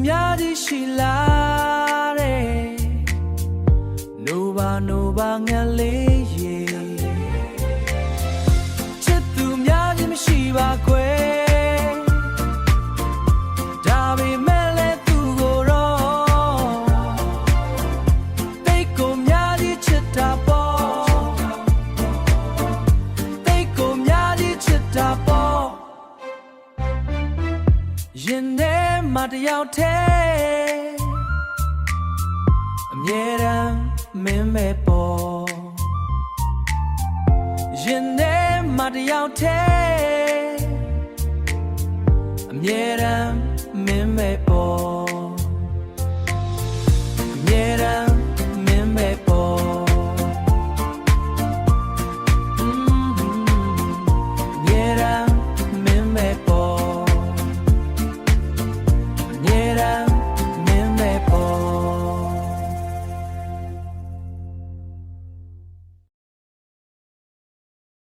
များကြီးရှိလာတဲ့နိုဘာငါလေးရေချစ်သူများကြီးမရှိပါခွဲဒါပေမဲ့လည်းသူကိုတော့တိတ်ကိုများကြီးချစ်တာပေါ့တိတ်ကိုများကြီးချစ်တာပေါ့ရင်ထဲမှာတယောက်တည်းအမြဲတမ်းမင်းပဲပေါ်ရင်ထဲမှာတယောက်တည်းအမြဲတမ်းမင်းပဲပေါ်